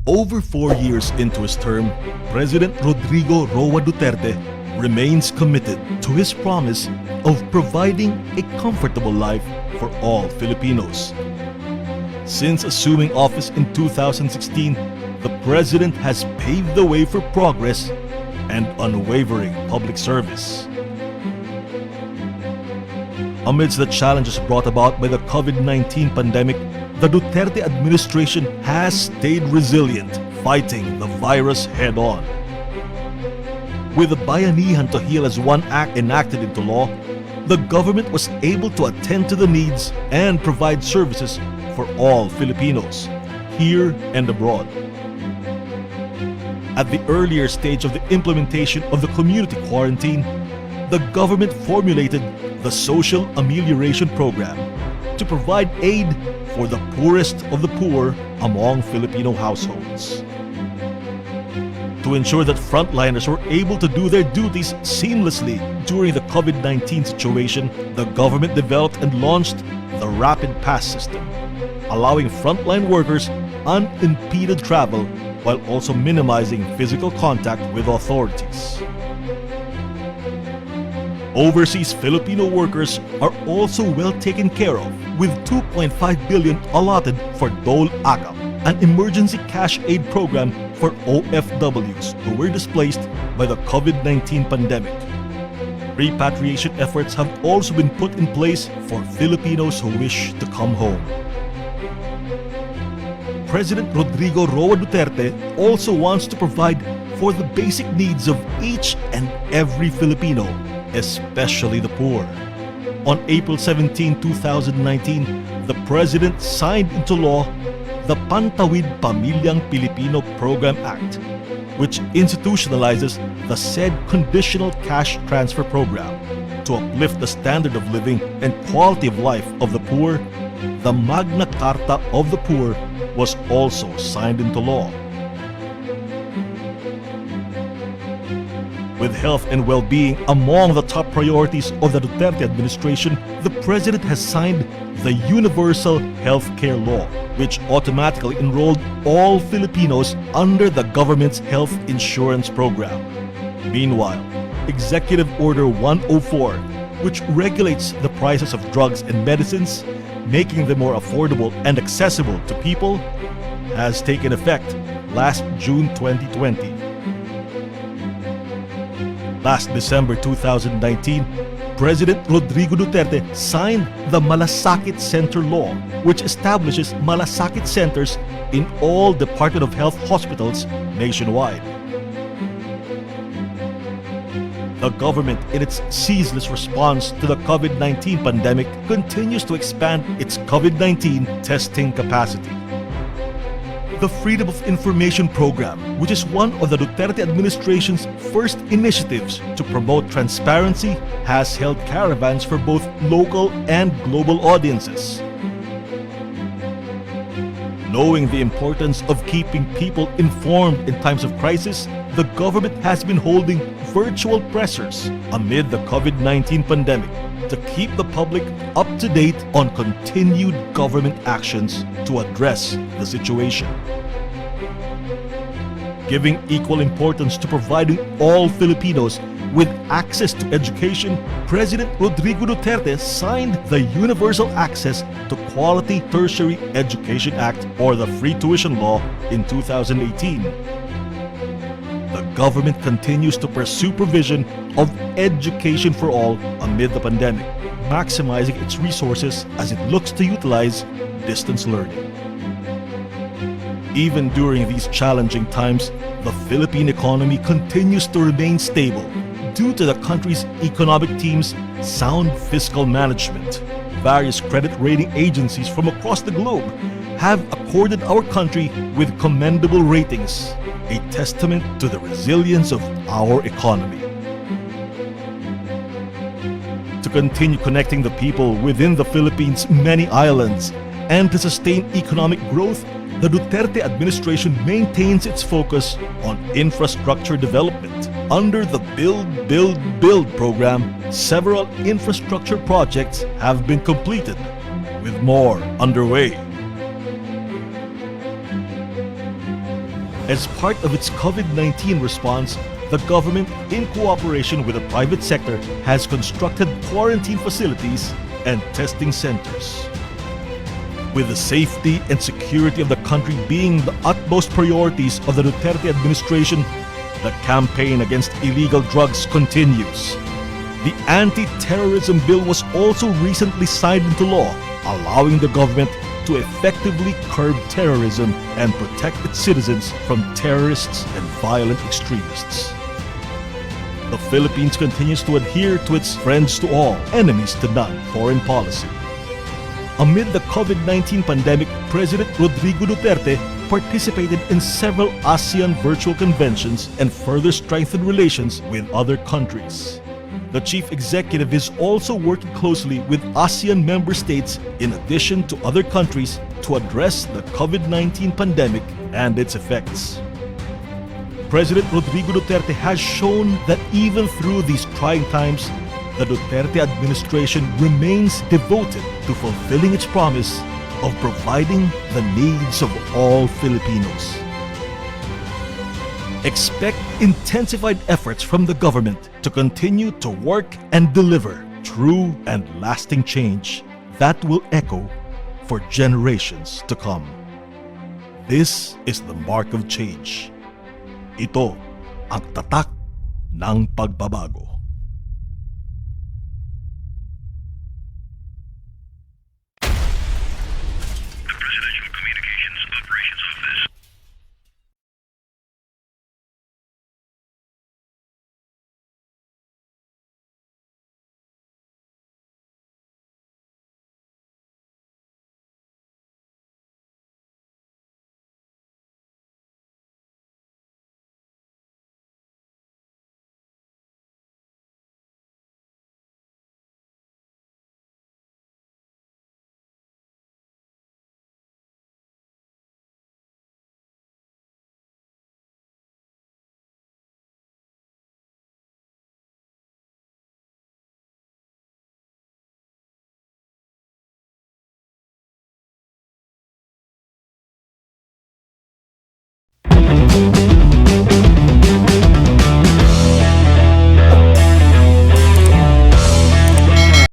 Over 4 years into his term, President Rodrigo Roa Duterte remains committed to his promise of providing a comfortable life for all Filipinos. Since assuming office in 2016, the President has paved the way for progress and unwavering public service. Amidst the challenges brought about by the COVID-19 pandemic, the Duterte administration has stayed resilient, fighting the virus head-on. With the Bayanihan to Heal as One Act enacted into law, the government was able to attend to the needs and provide services for all Filipinos, here and abroad. At the earlier stage of the implementation of the community quarantine, the government formulated the Social Amelioration Program to provide aid for the poorest of the poor among Filipino households. To ensure that frontliners were able to do their duties seamlessly during the COVID-19 situation, the government developed and launched the Rapid Pass system, allowing frontline workers unimpeded travel while also minimizing physical contact with authorities. Overseas Filipino workers are also well taken care of, with 2.5 billion allotted for Dole Akap, an emergency cash aid program for OFWs who were displaced by the COVID-19 pandemic. Repatriation efforts have also been put in place for Filipinos who wish to come home. President Rodrigo Roa Duterte also wants to provide for the basic needs of each and every Filipino, especially the poor. On April 17, 2019, the President signed into law the Pantawid Pamilyang Pilipino Program Act, which institutionalizes the said conditional cash transfer program. To uplift the standard of living and quality of life of the poor, the Magna Carta of the Poor was also signed into law. With health and well-being among the top priorities of the Duterte administration, the President has signed the Universal Healthcare Law, which automatically enrolled all Filipinos under the government's health insurance program. Meanwhile, Executive Order 104, which regulates the prices of drugs and medicines, making them more affordable and accessible to people, has taken effect last June 2020. Last December 2019, President Rodrigo Duterte signed the Malasakit Center Law, which establishes Malasakit centers in all Department of Health hospitals nationwide. The government, in its ceaseless response to the COVID-19 pandemic, continues to expand its COVID-19 testing capacity. The Freedom of Information Program, which is one of the Duterte administration's first initiatives to promote transparency, has held caravans for both local and global audiences. Knowing the importance of keeping people informed in times of crisis, the government has been holding virtual pressers amid the COVID-19 pandemic to keep the public up to date on continued government actions to address the situation. Giving equal importance to providing all Filipinos with access to education, President Rodrigo Duterte signed the Universal Access to Quality Tertiary Education Act, or the Free Tuition Law, in 2018. The government continues to pursue provision of education for all amid the pandemic, maximizing its resources as it looks to utilize distance learning. Even during these challenging times, the Philippine economy continues to remain stable due to the country's economic team's sound fiscal management. Various credit rating agencies from across the globe have accorded our country with commendable ratings, a testament to the resilience of our economy. To continue connecting the people within the Philippines' many islands and to sustain economic growth, the Duterte administration maintains its focus on infrastructure development. Under the Build, Build, Build program, several infrastructure projects have been completed, with more underway. As part of its COVID-19 response, the government, in cooperation with the private sector, has constructed quarantine facilities and testing centers. With the safety and security of the country being the utmost priorities of the Duterte administration, the campaign against illegal drugs continues. The anti-terrorism bill was also recently signed into law, allowing the government to effectively curb terrorism and protect its citizens from terrorists and violent extremists. The Philippines continues to adhere to its friends to all, enemies to none foreign policy. Amid the COVID-19 pandemic, President Rodrigo Duterte participated in several ASEAN virtual conventions and further strengthened relations with other countries. The chief executive is also working closely with ASEAN member states in addition to other countries to address the COVID-19 pandemic and its effects. President Rodrigo Duterte has shown that even through these trying times, the Duterte administration remains devoted to fulfilling its promise of providing the needs of all Filipinos. Expect intensified efforts from the government to continue to work and deliver true and lasting change that will echo for generations to come. This is the mark of change. Ito ang tatak ng pagbabago.